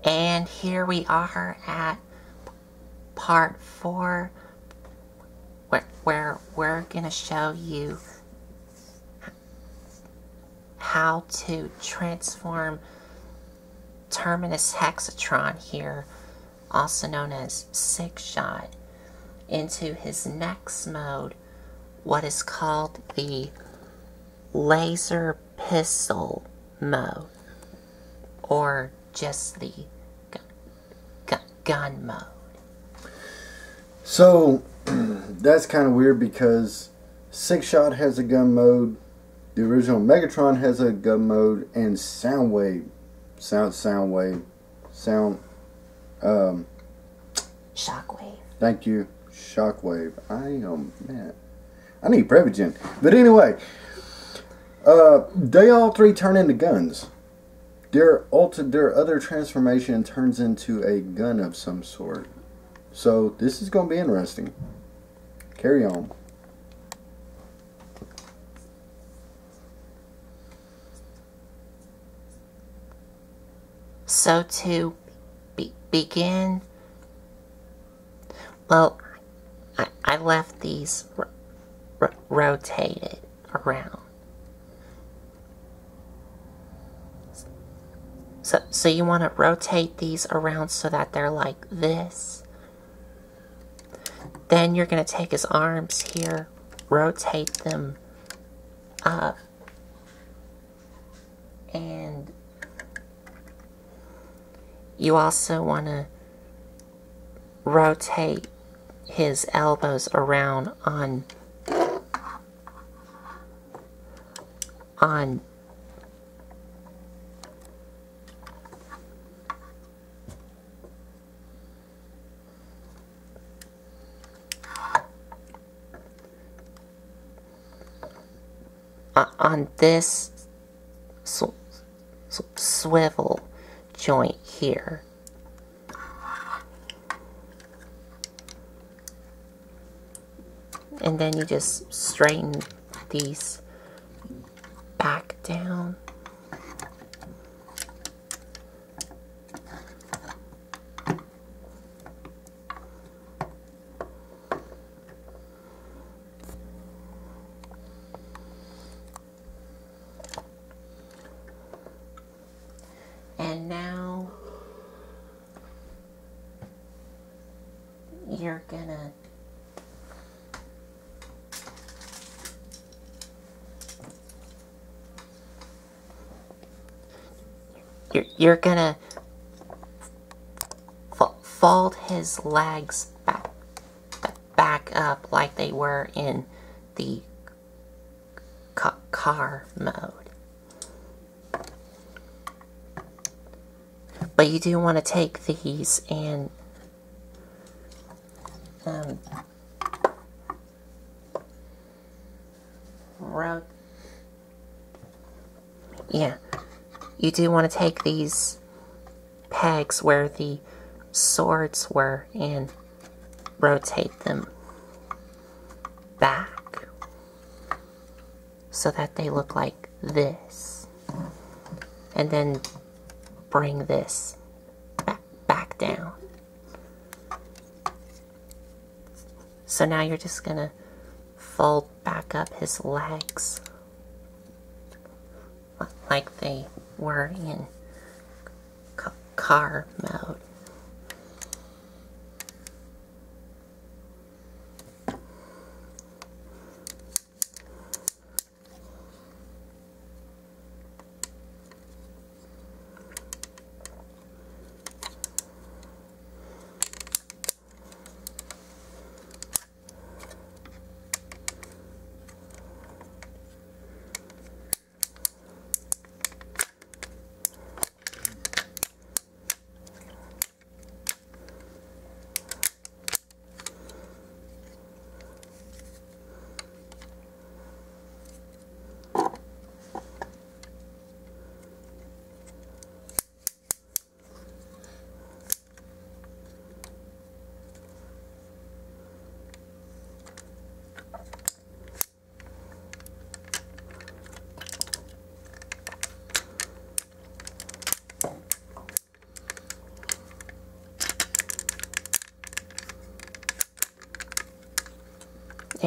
And here we are at part 4, where we're gonna show you how to transform Terminus Hexatron here, also known as Sixshot, into his next mode, what is called the laser pistol mode, or just the gun mode. So that's kind of weird because Sixshot has a gun mode, the original Megatron has a gun mode, and Soundwave, Shockwave. Thank you, Shockwave. Man, I need Prevagen. But anyway, they all three turn into guns. Their other transformation turns into a gun of some sort. So this is going to be interesting. Carry on. So to begin, well, I left these rotated around. So you want to rotate these around so that they're like this. Then you're going to take his arms here, rotate them up, and you also want to rotate his elbows around on this swivel joint here. And then you just straighten these back down. And now you're gonna fold his legs back up like they were in the car mode. But you do want to take these and you do want to take these pegs where the swords were and rotate them back so that they look like this, and then bring this back down. So now you're just gonna fold back up his legs like they were in car mode.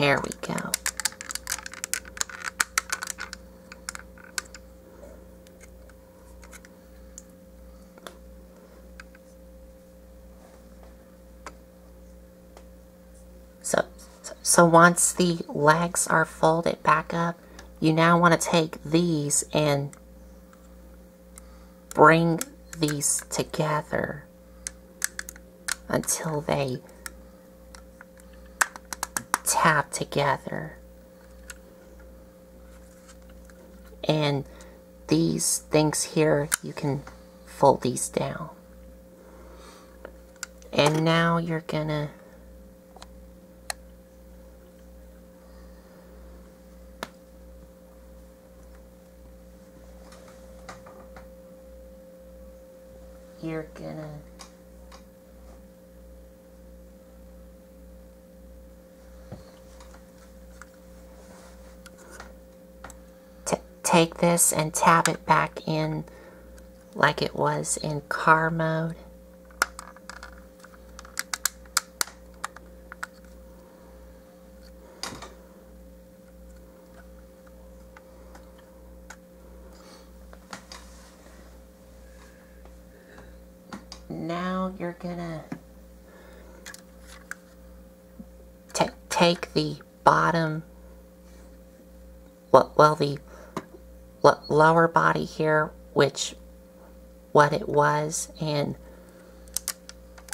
There we go. So once the legs are folded back up, you now want to take these and bring these together until they tap together. And these things here, you can fold these down. And now you're gonna take this and tab it back in like it was in car mode. Now you're gonna take the bottom, well, the lower body here, which what it was, and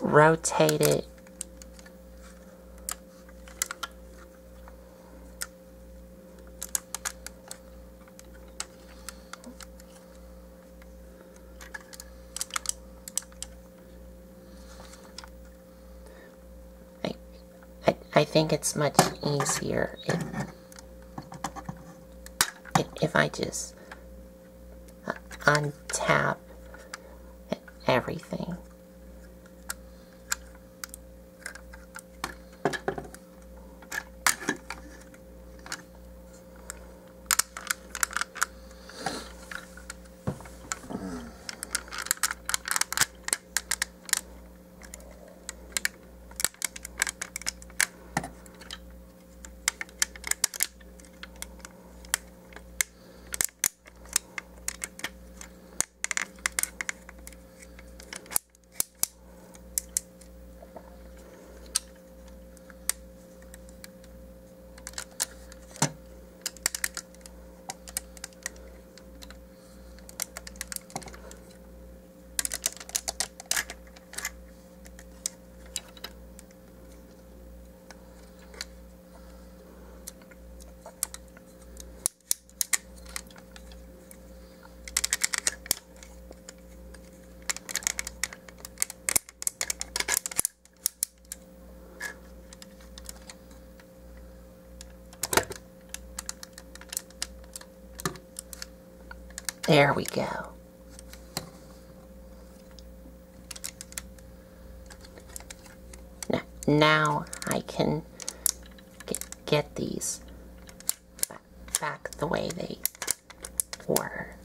rotate it I think it's much easier if I just untap everything. There we go. Now I can get these back the way they were.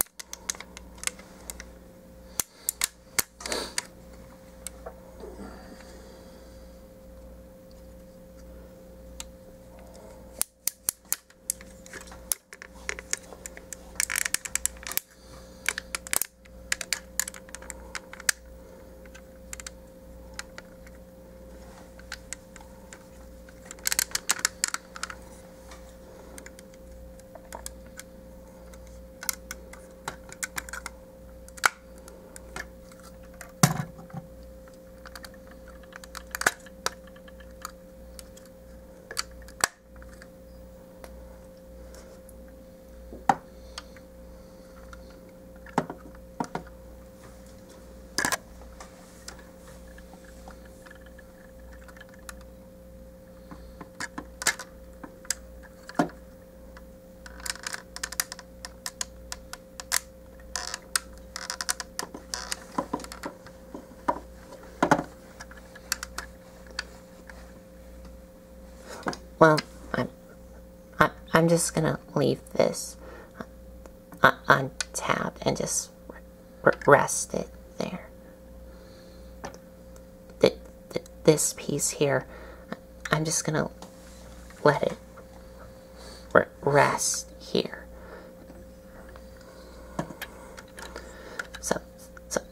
Well, I'm just gonna leave this untabbed and just rest it there. This piece here, I'm just gonna let it rest here.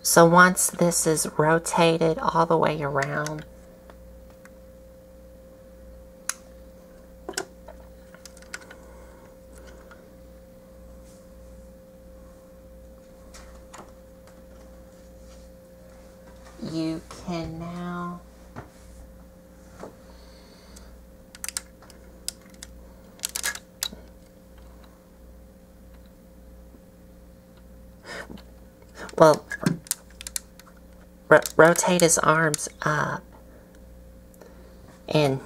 So once this is rotated all the way around, you can now rotate his arms up, and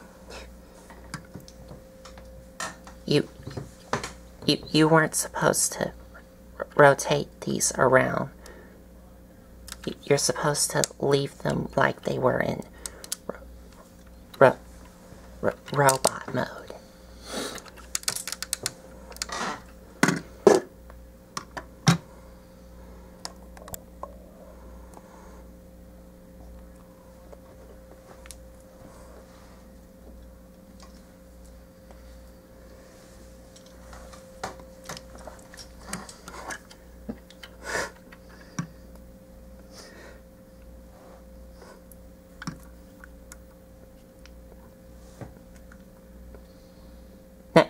you weren't supposed to rotate these around. You're supposed to leave them like they were in robot mode.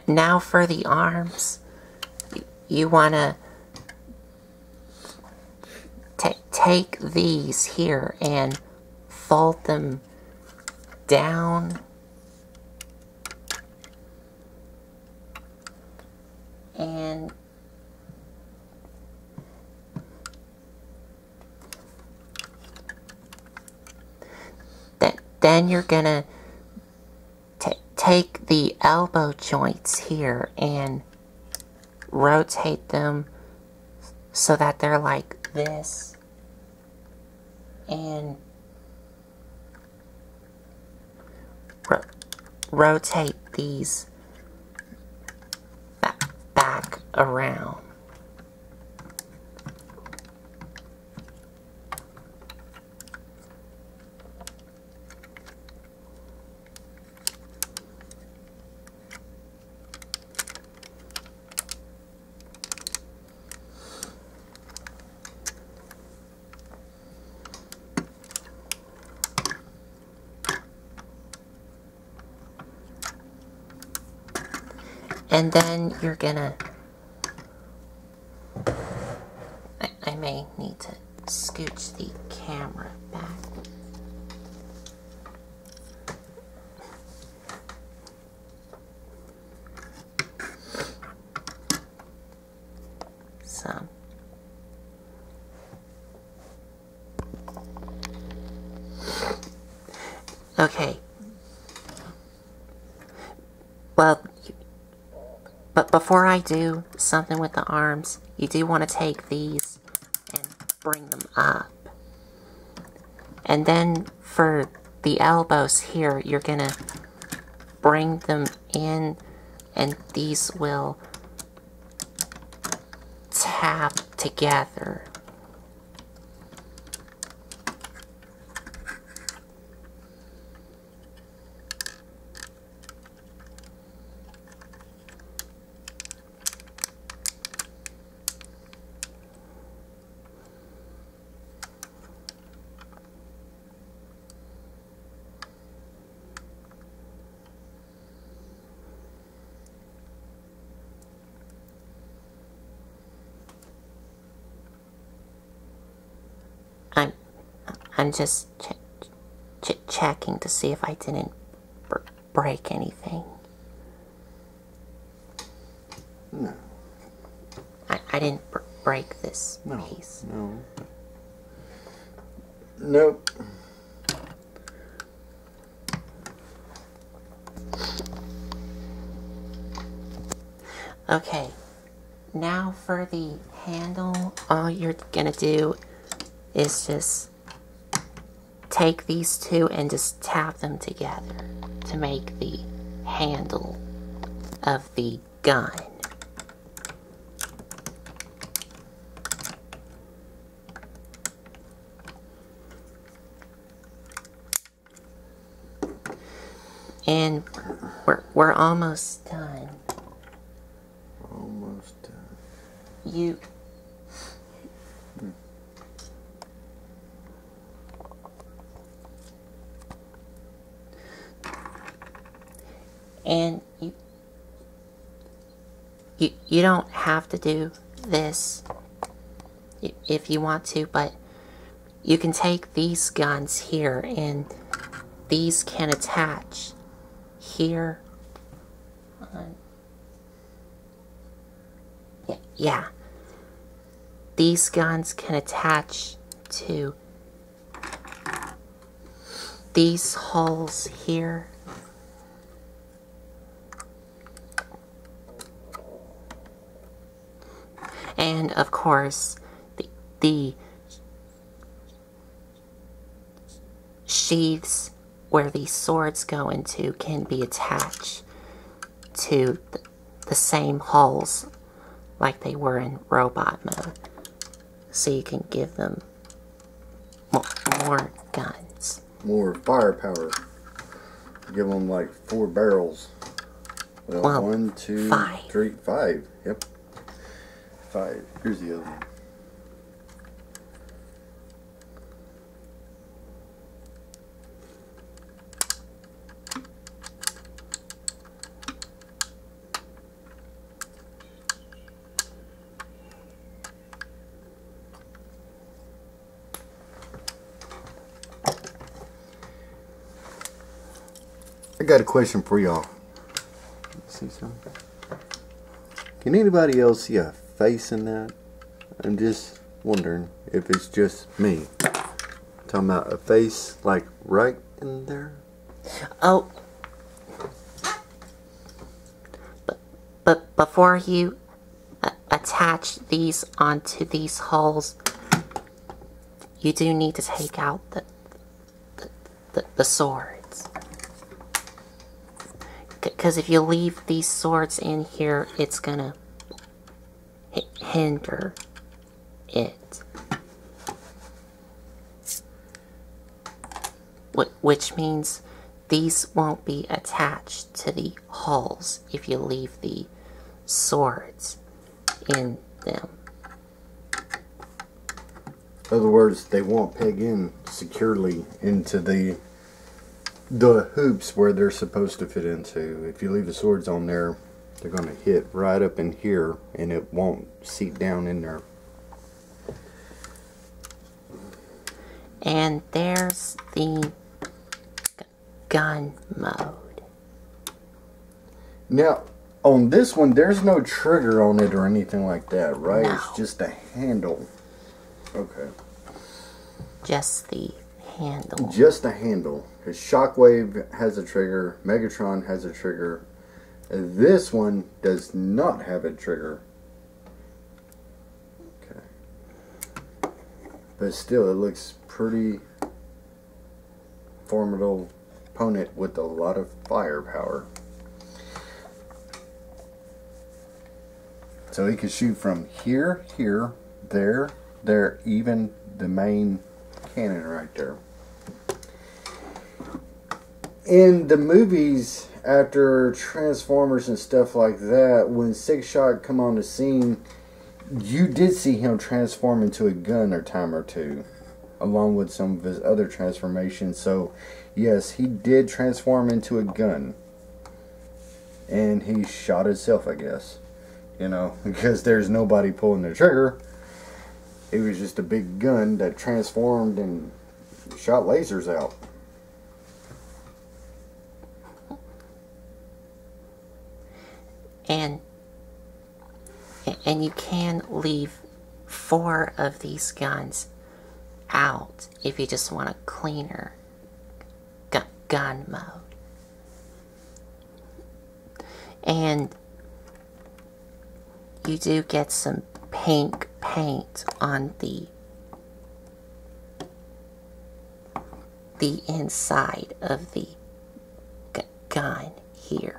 Now for the arms, you want to take these here and fold them down and then you're gonna take the elbow joints here and rotate them so that they're like this, and rotate these back around. And then you're gonna, I may need to scooch the camera back. So. Okay. Well, but before I do something with the arms, you do want to take these and bring them up. And then for the elbows here, you're going to bring them in, and these will tap together. I'm just checking to see if I didn't break anything. No. I didn't break this piece. No. Nope. Okay. Now for the handle, all you're gonna do is just take these two and just tap them together to make the handle of the gun. And we're almost done. you... And you don't have to do this if you want to, but you can take these guns here, and these can attach here. Yeah. These guns can attach to these holes here. And of course, the sheaths where these swords go into can be attached to the same holes like they were in robot mode. So you can give them more guns. More firepower. Give them like 4 barrels. Well, 1, 2, 3, 5. Yep. 5. Here's the other one. I got a question for y'all. See something? Can anybody else see a face in that? I'm just wondering if it's just me. Talking about a face like right in there. Oh. But before you attach these onto these holes, you do need to take out the swords. Because if you leave these swords in here, it's gonna hinder it. Which means these won't be attached to the holes if you leave the swords in them. In other words, they won't peg in securely into the hoops where they're supposed to fit into. If you leave the swords on there, they're going to hit right up in here and it won't seat down in there. And there's the gun mode. Now, on this one, there's no trigger on it or anything like that, right? No. It's just a handle. Okay. Just the handle. Just a handle. Because Shockwave has a trigger, Megatron has a trigger. This one does not have a trigger. Okay. But still, it looks pretty formidable opponent with a lot of firepower. So he could shoot from here, here, there, there, even the main cannon right there. In the movies, after Transformers and stuff like that, when Sixshot come on the scene, you did see him transform into a gun a time or two, along with some of his other transformations. So, yes, he did transform into a gun. And he shot himself, I guess. You know, because there's nobody pulling the trigger. It was just a big gun that transformed and shot lasers out. And you can leave 4 of these guns out if you just want a cleaner gun mode. And you do get some pink paint on the inside of the gun here.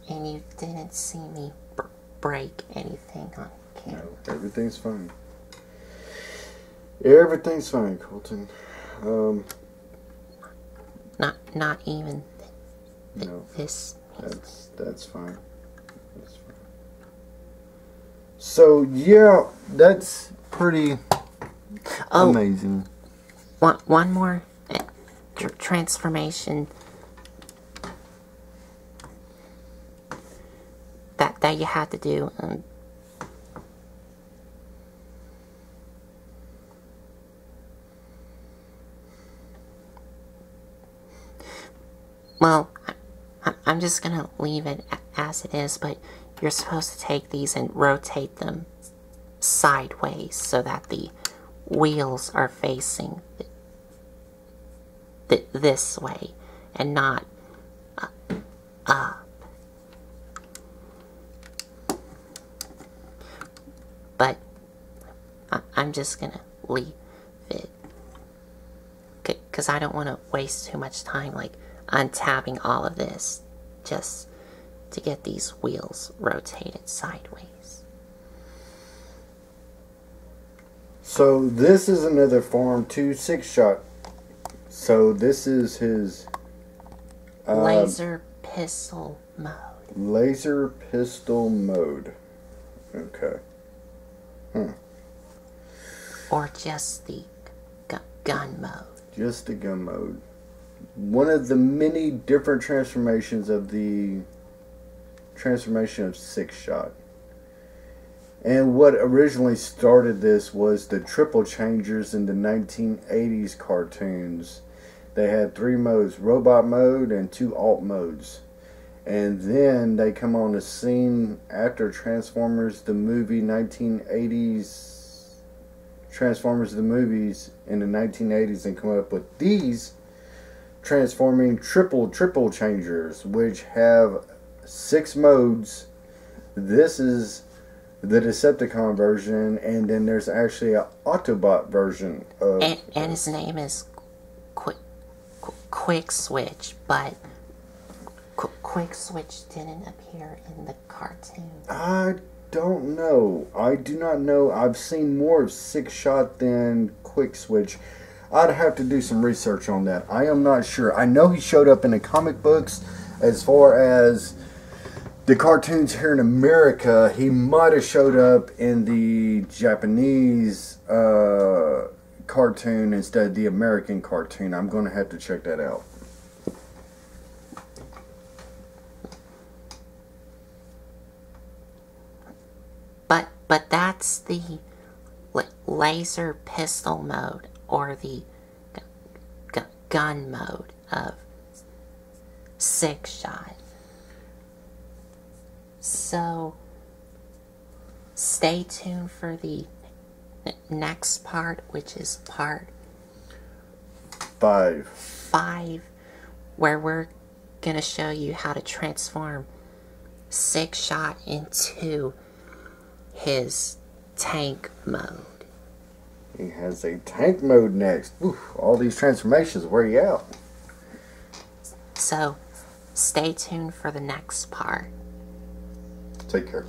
And you didn't see me break anything on camera. No, everything's fine. Everything's fine, Colton. Not even No, this. that's fine. That's fine. So yeah, that's pretty amazing. One more transformation that you had to do. Well, I'm just gonna leave it as it is, but you're supposed to take these and rotate them sideways so that the wheels are facing this way and not up. But I'm just gonna leave it because I don't want to waste too much time like untabbing all of this just to get these wheels rotated sideways. So this is another form to Sixshot. So this is his laser pistol mode. Laser pistol mode. Okay. Or just the gun mode. Just the gun mode. One of the many different transformations of the transformation of Sixshot. And what originally started this was the triple changers in the 1980s cartoons. They had 3 modes, robot mode and 2 alt modes. And then they come on the scene after Transformers the movie 1980s. Transformers the movies in the 1980s and come up with these transforming triple changers, which have 6 modes. This is the Decepticon version, and then there's actually an Autobot version of. And his name is Quick Switch, but Quick Switch didn't appear in the cartoon. I don't know. I do not know. I've seen more of Sixshot than Quick Switch. I'd have to do some research on that. I am not sure. I know he showed up in the comic books. As far as the cartoons here in America, he might have showed up in the Japanese cartoon instead of the American cartoon. I'm going to have to check that out. But that's the laser pistol mode or the gun mode of Sixshot. So stay tuned for the next part, which is part 5, where we're gonna show you how to transform Sixshot into his tank mode. He has a tank mode next. Oof, all these transformations wear you out. So stay tuned for the next part. Take care.